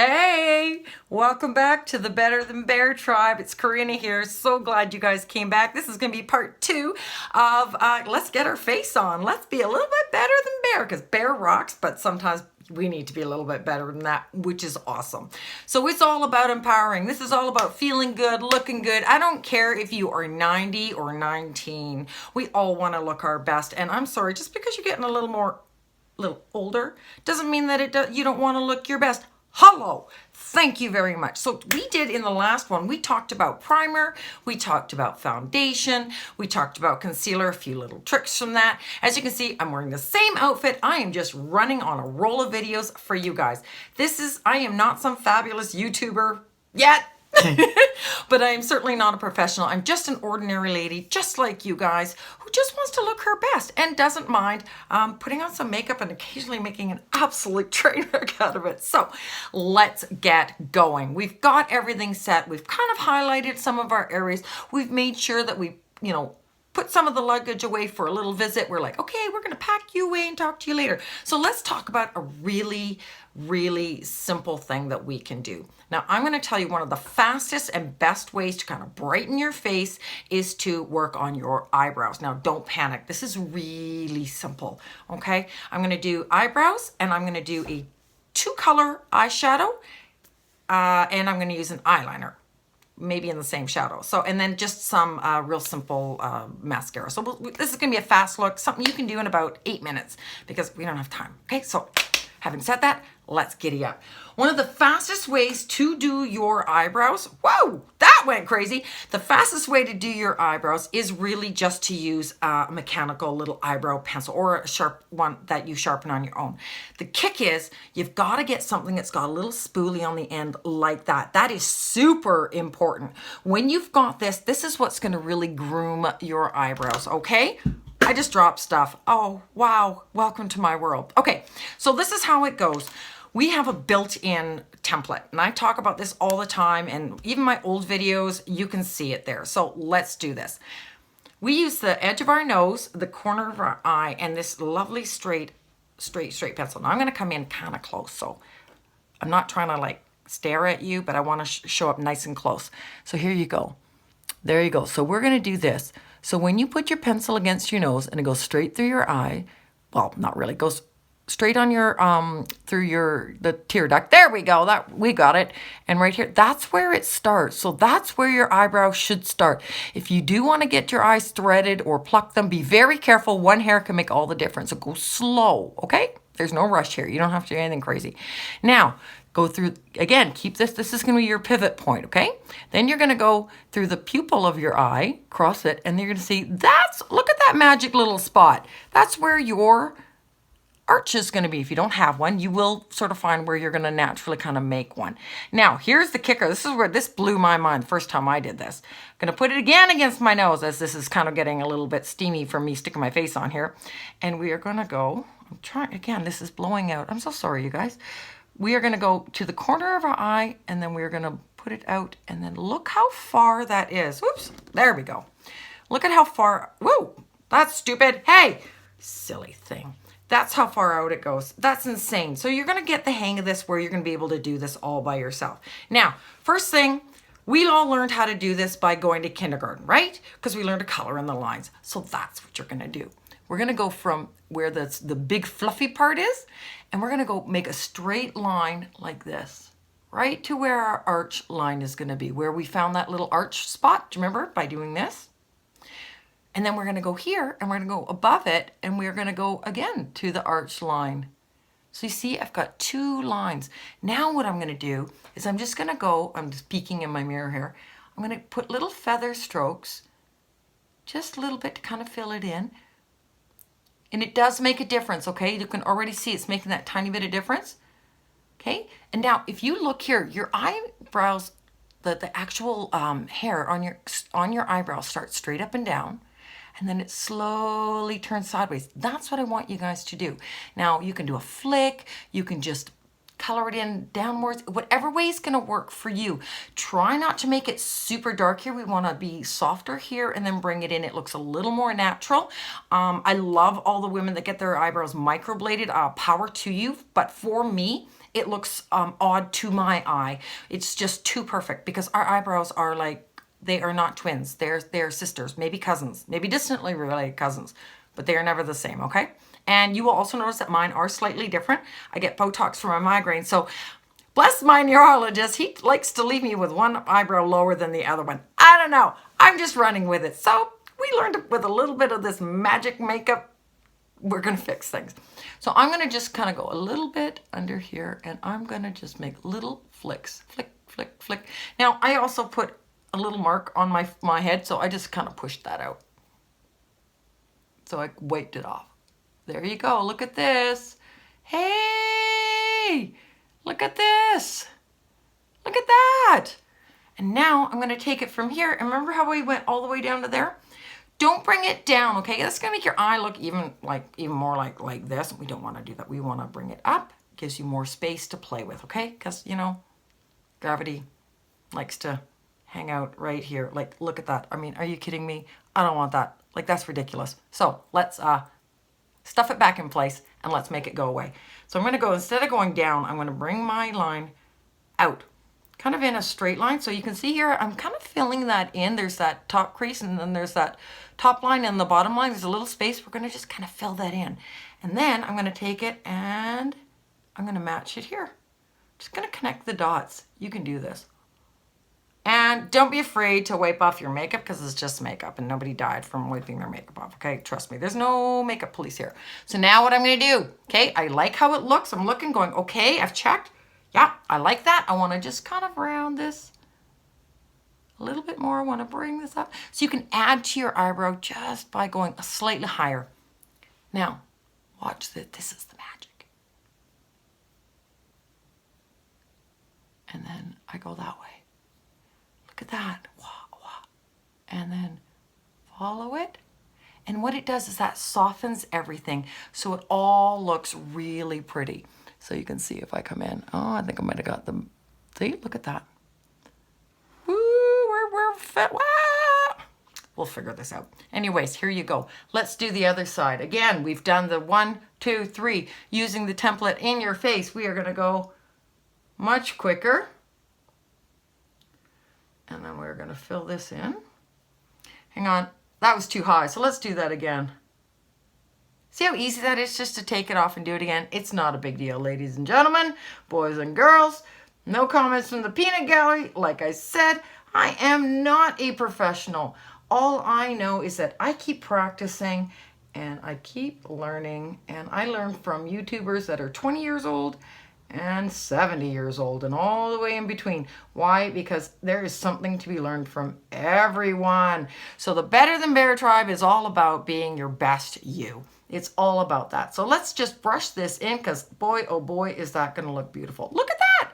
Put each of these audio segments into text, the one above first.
Hey, welcome back to the Better Than Bear tribe. It's Karina here. So glad you guys came back. This is going to be part 2 of Let's Get Our Face On. Let's be a little bit better than Bear, because Bear rocks, but sometimes we need to be a little bit better than that, which is awesome. So it's all about empowering. This is all about feeling good, looking good. I don't care if you are 90 or 19. We all want to look our best. And I'm sorry, just because you're getting a little older doesn't mean that you don't want to look your best. Hello, thank you very much. So we did in the last one, we talked about primer, we talked about foundation, we talked about concealer, a few little tricks from that. As you can see, I'm wearing the same outfit. I am just running on a roll of videos for you guys. I am not some fabulous YouTuber yet. But I am certainly not a professional. I'm just an ordinary lady, just like you guys, who just wants to look her best and doesn't mind putting on some makeup and occasionally making an absolute train wreck out of it. So let's get going. We've got everything set. We've kind of highlighted some of our areas. We've made sure that we, put some of the luggage away for a little visit. We're like, okay, we're going to pack you away and talk to you later. So let's talk about a really, really simple thing that we can do. Now, I'm going to tell you one of the fastest and best ways to kind of brighten your face is to work on your eyebrows. Now, don't panic. This is really simple, okay? I'm going to do eyebrows, and I'm going to do a 2-color eyeshadow, and I'm going to use an eyeliner, maybe in the same shadow. So, and then just some real simple mascara. So this is gonna be a fast look, something you can do in about 8 minutes because we don't have time. Okay, so having said that, let's giddy up. One of the fastest ways to do your eyebrows, whoa, that went crazy. The fastest way to do your eyebrows is really just to use a mechanical little eyebrow pencil or a sharp one that you sharpen on your own. The kick is you've got to get something that's got a little spoolie on the end like that. That is super important. When you've got this is what's going to really groom your eyebrows, okay? I just dropped stuff. Oh, wow. Welcome to my world. Okay, so this is how it goes. We have a built-in template, and I talk about this all the time, and even my old videos, you can see it there. So let's do this. We use the edge of our nose, the corner of our eye, and this lovely straight pencil. Now I'm going to come in kind of close, so I'm not trying to like stare at you, but I want to show up nice and close. So here you go. There you go. So we're going to do this. So when you put your pencil against your nose and it goes straight through your eye, well, not really, it goes straight on your through the tear duct. There we go. We got it. And right here, that's where it starts. So that's where your eyebrow should start. If you do want to get your eyes threaded or pluck them, be very careful. One hair can make all the difference. So go slow, okay? There's no rush here. You don't have to do anything crazy. Now, go through, again, keep this. This is going to be your pivot point, okay? Then you're going to go through the pupil of your eye, cross it, and you're going to see look at that magic little spot. That's where your arch is going to be. If you don't have one, you will sort of find where you're going to naturally kind of make one. Now, here's the kicker. This is where this blew my mind the first time I did this. I'm going to put it again against my nose as this is kind of getting a little bit steamy from me sticking my face on here. And we are going to go, I'm trying, again, this is blowing out. I'm so sorry, you guys. We are going to go to the corner of our eye, and then we're going to put it out, and then look how far that is. Whoops, there we go. Look at how far, whoa, that's stupid. Hey, silly thing. That's how far out it goes. That's insane. So you're going to get the hang of this where you're going to be able to do this all by yourself. Now, first thing, we all learned how to do this by going to kindergarten, right? Because we learned to color in the lines. So that's what you're going to do. We're going to go from where the big fluffy part is, and we're going to go make a straight line like this, right to where our arch line is going to be, where we found that little arch spot. Do you remember? By doing this. And then we're going to go here, and we're going to go above it, and we're going to go again to the arch line. So you see, I've got 2 lines. Now what I'm going to do is I'm just going to go, I'm just peeking in my mirror here. I'm going to put little feather strokes, just a little bit to kind of fill it in. And it does make a difference, okay? You can already see it's making that tiny bit of difference, okay? And now, if you look here, your eyebrows, the actual hair on your eyebrows starts straight up and down, and then it slowly turns sideways. That's what I want you guys to do. Now, you can do a flick, you can just color it in downwards, whatever way is going to work for you. Try not to make it super dark here. We want to be softer here and then bring it in. It looks a little more natural. I love all the women that get their eyebrows microbladed. Power to you. But for me, it looks odd to my eye. It's just too perfect because our eyebrows are like, they are not twins. They're sisters, maybe cousins, maybe distantly related cousins, but they are never the same, okay? And you will also notice that mine are slightly different. I get Botox for my migraine. So bless my neurologist, he likes to leave me with one eyebrow lower than the other one. I don't know. I'm just running with it. So we learned with a little bit of this magic makeup, we're going to fix things. So I'm going to just kind of go a little bit under here, and I'm going to just make little flicks. Flick, flick, flick. Now, I also put a little mark on my head, so I just kind of pushed that out. So I wiped it off. There you go. Look at this. Hey, look at this. Look at that. And now I'm going to take it from here. And remember how we went all the way down to there? Don't bring it down, okay? That's going to make your eye look even more like this. We don't want to do that. We want to bring it up. Gives you more space to play with, okay? Because, you know, gravity likes to hang out right here. Like, look at that. I mean, are you kidding me? I don't want that. Like, that's ridiculous. So let's stuff it back in place and let's make it go away. So I'm going to go, instead of going down, I'm going to bring my line out, kind of in a straight line. So you can see here, I'm kind of filling that in. There's that top crease, and then there's that top line and the bottom line. There's a little space. We're going to just kind of fill that in. And then I'm going to take it and I'm going to match it here. Just going to connect the dots. You can do this. And don't be afraid to wipe off your makeup because it's just makeup and nobody died from wiping their makeup off, okay? Trust me, there's no makeup police here. So now what I'm going to do, okay, I like how it looks. I'm looking, going, okay, I've checked. Yeah, I like that. I want to just kind of round this a little bit more. I want to bring this up. So you can add to your eyebrow just by going slightly higher. Now, watch this. This is the magic. And then I go that way. Look at that. Wah, wah. And then follow it. And what it does is that softens everything so it all looks really pretty. So you can see if I come in. Oh, I think I might have got them. See, look at that. Woo, we're fit. Wah! We'll figure this out. Anyways, here you go. Let's do the other side. Again, we've done the 1, 2, 3. Using the template in your face, we are going to go much quicker. And then we're going to fill this in. Hang on. That was too high. So let's do that again. See how easy that is just to take it off and do it again? It's not a big deal, ladies and gentlemen, boys and girls. No comments from the peanut gallery. Like I said, I am not a professional. All I know is that I keep practicing and I keep learning. And I learn from YouTubers that are 20 years old and 70 years old and all the way in between. Why? Because there is something to be learned from everyone. So the Better Than Bear Tribe is all about being your best you. It's all about that. So let's just brush this in because boy, oh boy, is that going to look beautiful. Look at that.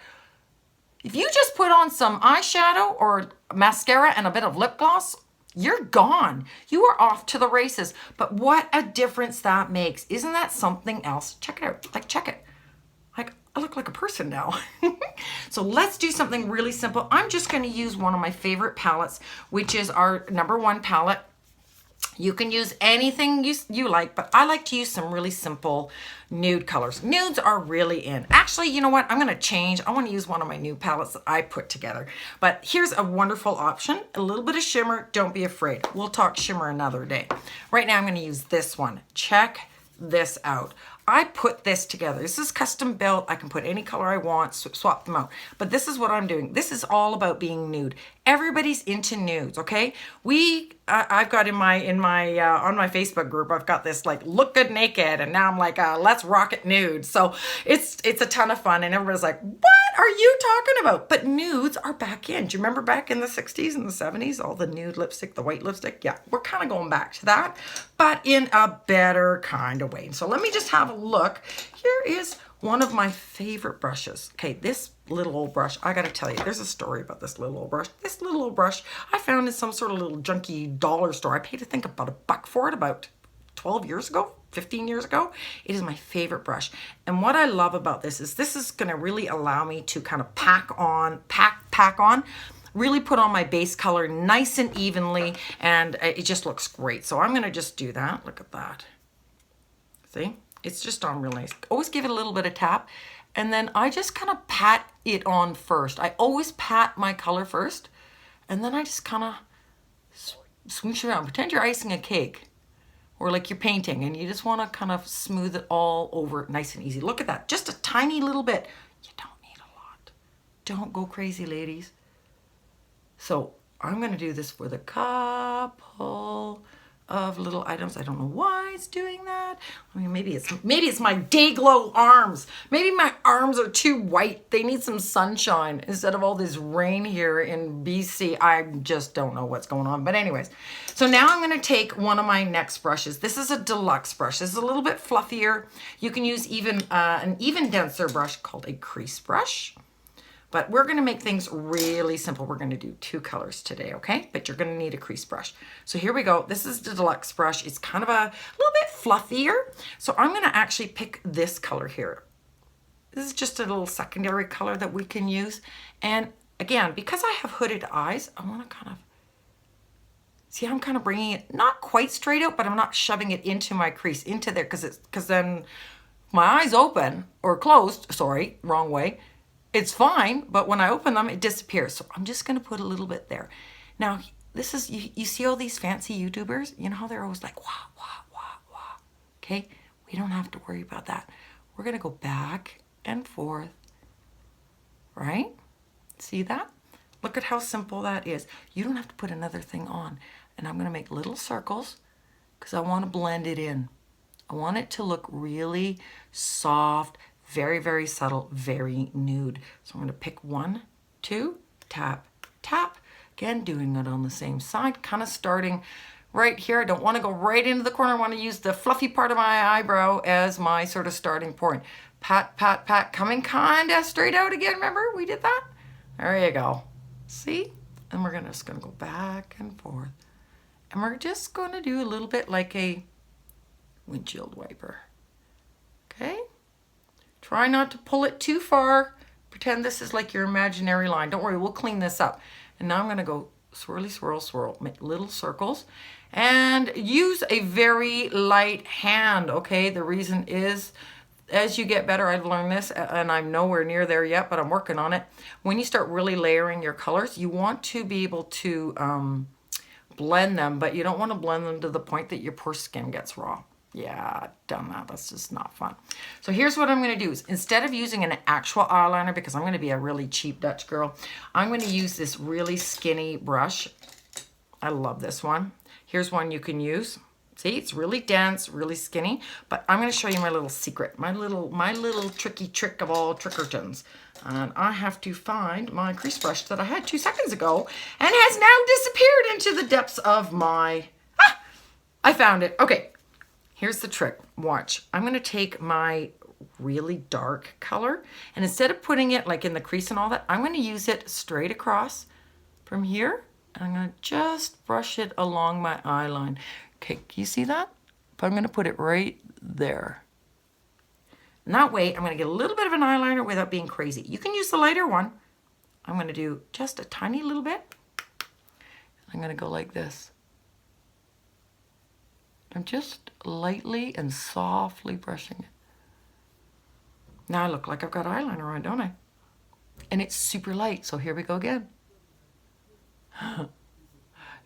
If you just put on some eyeshadow or mascara and a bit of lip gloss, you're gone. You are off to the races. But what a difference that makes. Isn't that something else? Check it out. Like, check it. Like, I look like a person now. So let's do something really simple. I'm just going to use one of my favorite palettes, which is our #1 palette. You can use anything you like, but I like to use some really simple nude colors. Nudes are really in. Actually, you know what? I'm going to change. I want to use one of my new palettes that I put together. But here's a wonderful option. A little bit of shimmer. Don't be afraid. We'll talk shimmer another day. Right now, I'm going to use this one. Check this out. I put this together. This is custom built. I can put any color I want, swap them out. But this is what I'm doing. This is all about being nude. Everybody's into nudes, okay? I've got in my on my Facebook group, I've got this like look good naked, and now I'm like let's rock it nude. So it's a ton of fun, and everybody's like, what are you talking about? But nudes are back in. Do you remember back in the 60s and the 70s, all the nude lipstick, the white lipstick? Yeah, we're kind of going back to that, but in a better kind of way. So let me just have a look. Here is one of my favorite brushes. Okay, this little old brush, I gotta tell you, there's a story about this little old brush. This little old brush I found in some sort of little junky dollar store. I paid, I think, about $1 for it about 12 years ago, 15 years ago. It is my favorite brush. And what I love about this is gonna really allow me to kind of pack on, really put on my base color nice and evenly, and it just looks great. So I'm gonna just do that. Look at that. See? It's just on real nice. Always give it a little bit of tap And then I just kind of pat it on first. I always pat my color first. And then I just kind of swoosh around. Pretend you're icing a cake or like you're painting and you just want to kind of smooth it all over nice and easy. Look at that. Just a tiny little bit. You don't need a lot. Don't go crazy, ladies. So I'm going to do this with a couple of little items. I don't know why it's doing that. I mean, maybe it's my day glow arms. Maybe my arms are too white. They need some sunshine instead of all this rain here in BC. I just don't know what's going on. But anyways, so now I'm going to take one of my NYX brushes. This is a deluxe brush. This is a little bit fluffier. You can use even an even denser brush called a crease brush. But we're going to make things really simple. We're going to do 2 colors today, okay? But you're going to need a crease brush. So here we go. This is the deluxe brush. It's kind of a little bit fluffier. So I'm going to actually pick this color here. This is just a little secondary color that we can use. And again, because I have hooded eyes, I want to kind of, see how I'm kind of bringing it not quite straight out, but I'm not shoving it into my crease, into there, because then my eyes open or closed, sorry, wrong way. It's fine, but when I open them, it disappears. So I'm just going to put a little bit there. Now, this is, you see all these fancy YouTubers? You know how they're always like, wah, wah, wah, wah. Okay? We don't have to worry about that. We're going to go back and forth, right? See that? Look at how simple that is. You don't have to put another thing on. And I'm going to make little circles because I want to blend it in. I want it to look really soft, very, very subtle, very nude. So I'm going to pick 1, 2, tap, tap. Again, doing it on the same side, kind of starting right here. I don't want to go right into the corner. I want to use the fluffy part of my eyebrow as my sort of starting point. Pat, pat, pat, coming kind of straight out again. Remember, we did that? There you go. See? And we're just going to go back and forth. And we're just going to do a little bit like a windshield wiper. Okay? Try not to pull it too far. Pretend this is like your imaginary line. Don't worry, we'll clean this up. And now I'm going to go swirly, swirl, swirl. Make little circles. And use a very light hand, okay? The reason is, as you get better, I've learned this, and I'm nowhere near there yet, but I'm working on it. When you start really layering your colors, you want to be able to blend them, but you don't want to blend them to the point that your poor skin gets raw. Yeah, done that. That's just not fun. So here's what I'm going to do is instead of using an actual eyeliner, because I'm going to be a really cheap Dutch girl, I'm going to use this really skinny brush. I love this one. Here's one you can use. See, it's really dense, really skinny, but I'm going to show you my little secret, my little tricky trick of all trickertons. And I have to find my crease brush that I had 2 seconds ago and has now disappeared into the depths of my, I found it. Okay. Here's the trick. Watch. I'm going to take my really dark color, and instead of putting it like in the crease and all that, I'm going to use it straight across from here. And I'm going to just brush it along my eye line. Okay, can you see that? But I'm going to put it right there. And that way, I'm going to get a little bit of an eyeliner without being crazy. You can use the lighter one. I'm going to do just a tiny little bit. I'm going to go like this. I'm just lightly and softly brushing it. Now I look like I've got eyeliner on, don't I? And it's super light, so here we go again. Don't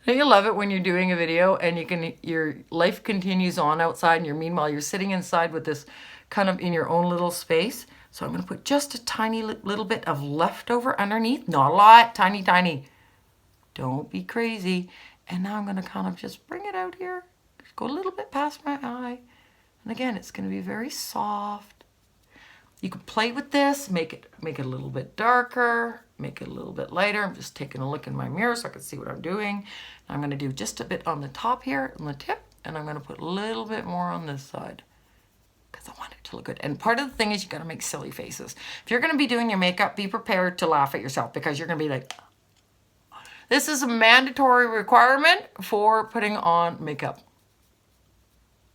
you love it when you're doing a video and your life continues on outside and meanwhile you're sitting inside with this kind of in your own little space? So I'm going to put just a tiny little bit of leftover underneath. Not a lot, tiny, tiny. Don't be crazy. And now I'm going to kind of just bring it out here. Go a little bit past my eye. And again, it's going to be very soft. You can play with this, make it a little bit darker, make it a little bit lighter. I'm just taking a look in my mirror so I can see what I'm doing. I'm going to do just a bit on the top here, on the tip, and I'm going to put a little bit more on this side because I want it to look good. And part of the thing is you got to make silly faces. If you're going to be doing your makeup, be prepared to laugh at yourself because you're going to be like, this is a mandatory requirement for putting on makeup.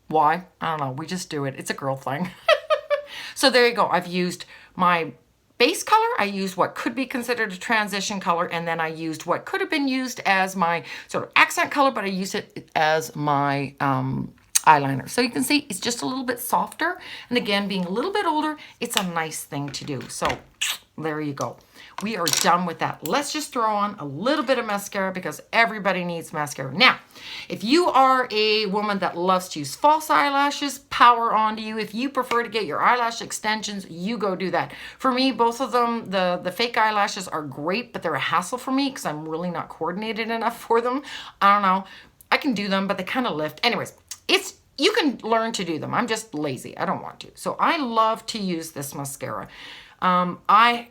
Why? I don't know. We just do it. It's a girl thing. So there you go. I've used my base color. I used what could be considered a transition color. And then I used what could have been used as my sort of accent color, but I used it as my eyeliner. So you can see it's just a little bit softer. And again, being a little bit older, it's a nice thing to do. So there you go. We are done with that. Let's just throw on a little bit of mascara because everybody needs mascara. Now, if you are a woman that loves to use false eyelashes, power on to you. If you prefer to get your eyelash extensions, you go do that. For me, both of them, the fake eyelashes are great, but they're a hassle for me because I'm really not coordinated enough for them. I don't know. I can do them, but they kind of lift. Anyways, you can learn to do them. I'm just lazy. I don't want to. So I love to use this mascara. I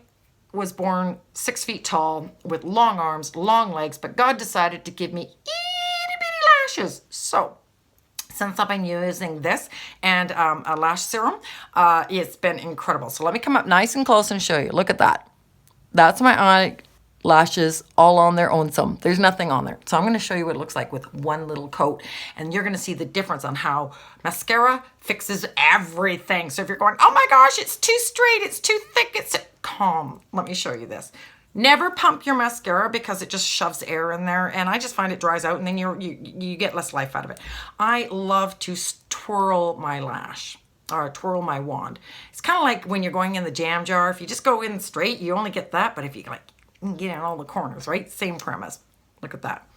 was born 6 feet tall with long arms, long legs, but God decided to give me itty bitty lashes. So since I've been using this and a lash serum, it's been incredible. So let me come up nice and close and show you. Look at that. That's my eyelashes all on their own. There's nothing on there. So I'm going to show you what it looks like with one little coat, and you're going to see the difference on how mascara fixes everything. So if you're going, oh my gosh, it's too straight, it's too thick, it's calm. Let me show you this. Never pump your mascara because it just shoves air in there, and I just find it dries out and then you get less life out of it. I love to twirl my lash or twirl my wand. It's kind of like when you're going in the jam jar. If you just go in straight, you only get that, but if you get in all the corners, right? Same premise. Look at that.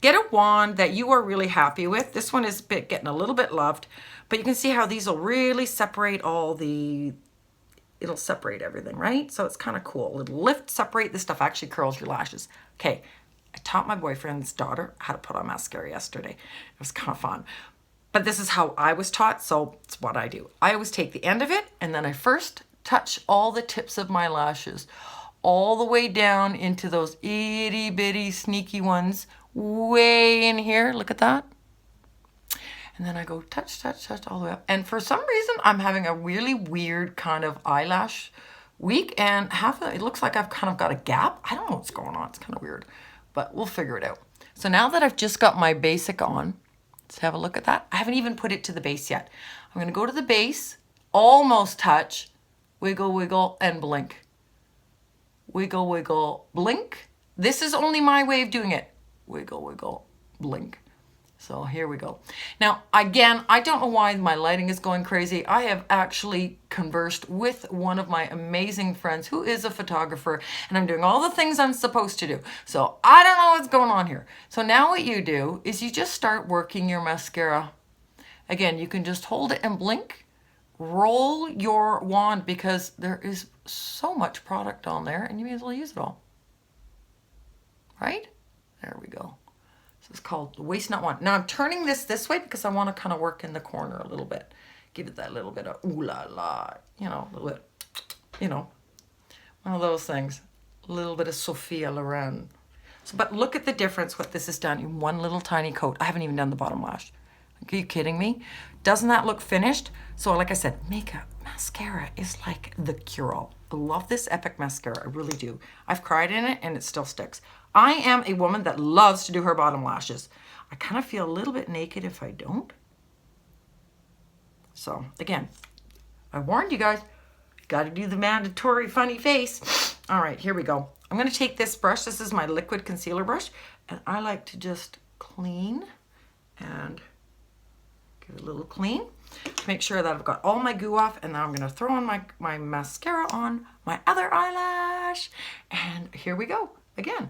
Get a wand that you are really happy with. This one is getting a little bit loved, but you can see how these will really separate it'll separate everything, right? So it's kind of cool. It'll lift, separate. This stuff actually curls your lashes. Okay, I taught my boyfriend's daughter how to put on mascara yesterday. It was kind of fun. But this is how I was taught, so it's what I do. I always take the end of it, and then I first touch all the tips of my lashes, all the way down into those itty bitty sneaky ones way in here. Look at that. And then I go touch, touch, touch all the way up. And for some reason, I'm having a really weird kind of eyelash week, and it looks like I've kind of got a gap. I don't know what's going on. It's kind of weird, but we'll figure it out. So now that I've just got my basic on, let's have a look at that. I haven't even put it to the base yet. I'm going to go to the base, almost touch, wiggle, wiggle, and blink. Wiggle, wiggle, blink. This is only my way of doing it. Wiggle, wiggle, blink. So here we go. Now, again, I don't know why my lighting is going crazy. I have actually conversed with one of my amazing friends who is a photographer, and I'm doing all the things I'm supposed to do. So I don't know what's going on here. So now what you do is you just start working your mascara. Again, you can just hold it and blink. Roll your wand because there is so much product on there and you may as well use it all. Right? There we go. It's called the Waste Not Wand. Now I'm turning this way because I want to kind of work in the corner a little bit. Give it that little bit of ooh la la, a little bit, one of those things. A little bit of Sophia Loren. So, but look at the difference what this has done in one little tiny coat. I haven't even done the bottom lash. Are you kidding me? Doesn't that look finished? So like I said, makeup, mascara is like the cure-all. I love this Epic mascara, I really do. I've cried in it and it still sticks. I am a woman that loves to do her bottom lashes. I kind of feel a little bit naked if I don't. So again, I warned you guys, got to do the mandatory funny face. All right, here we go. I'm going to take this brush. This is my liquid concealer brush, and I like to just clean and give it a little clean. Make sure that I've got all my goo off, and now I'm going to throw on my mascara on my other eyelash. And here we go. Again,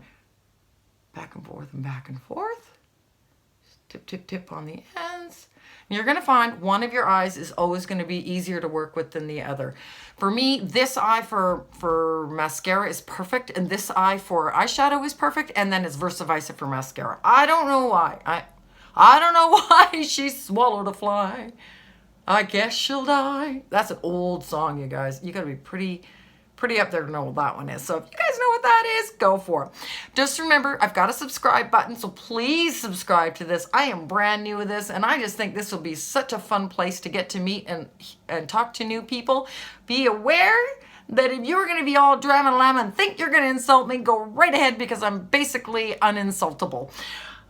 back and forth and back and forth. Just tip, tip, tip on the ends. And you're going to find one of your eyes is always going to be easier to work with than the other. For me, this eye for mascara is perfect, and this eye for eyeshadow is perfect, and then it's vice versa for mascara. I don't know why. I don't know why she swallowed a fly. I guess she'll die. That's an old song, you guys. You got to be pretty up there to know what that one is. So if you guys know what that is, go for it. Just remember, I've got a subscribe button, so please subscribe to this. I am brand new with this, and I just think this will be such a fun place to get to meet and talk to new people. Be aware that if you're going to be all drama lamb and think you're going to insult me, go right ahead because I'm basically uninsultable.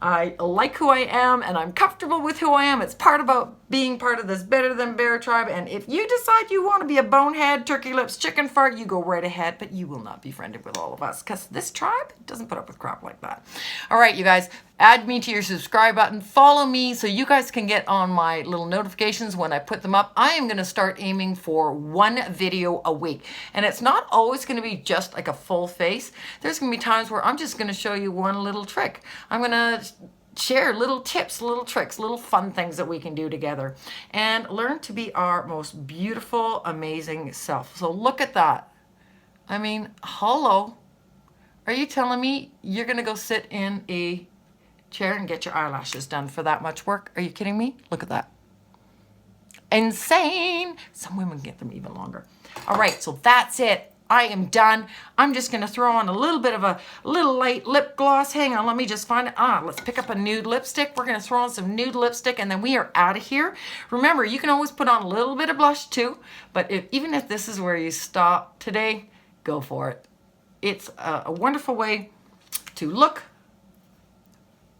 I like who I am, and I'm comfortable with who I am. It's part about being part of this Better Than Bear tribe. And if you decide you want to be a bonehead, turkey lips, chicken fart, you go right ahead. But you will not be friended with all of us because this tribe doesn't put up with crap like that. All right, you guys, add me to your subscribe button. Follow me so you guys can get on my little notifications when I put them up. I am going to start aiming for 1 video a week. And it's not always going to be just like a full face. There's going to be times where I'm just going to show you one little trick. I'm going to share little tips, little tricks, little fun things that we can do together and learn to be our most beautiful, amazing self. So look at that. I mean, hello. Are you telling me you're going to go sit in a chair and get your eyelashes done for that much work? Are you kidding me? Look at that. Insane. Some women get them even longer. All right, so that's it. I am done. I'm just going to throw on a little bit of a little light lip gloss. Hang on, let me just find it. Let's pick up a nude lipstick. We're going to throw on some nude lipstick and then we are out of here. Remember, you can always put on a little bit of blush too, but even if this is where you stop today, go for it. It's a wonderful way to look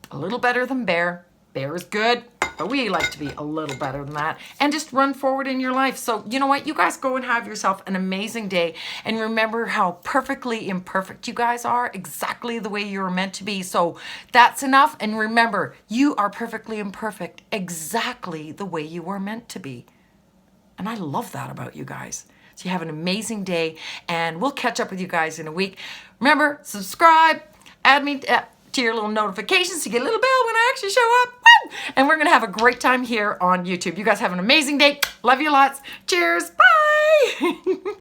a little better than Bear. Bear is good, but we like to be a little better than that and just run forward in your life. So you know what? You guys go and have yourself an amazing day and remember how perfectly imperfect you guys are, exactly the way you were meant to be. So that's enough. And remember, you are perfectly imperfect, exactly the way you were meant to be. And I love that about you guys. So you have an amazing day and we'll catch up with you guys in a week. Remember, subscribe, add me to your little notifications to get a little bell when I actually show up. Woo! And we're going to have a great time here on YouTube. You guys have an amazing day. Love you lots. Cheers. Bye.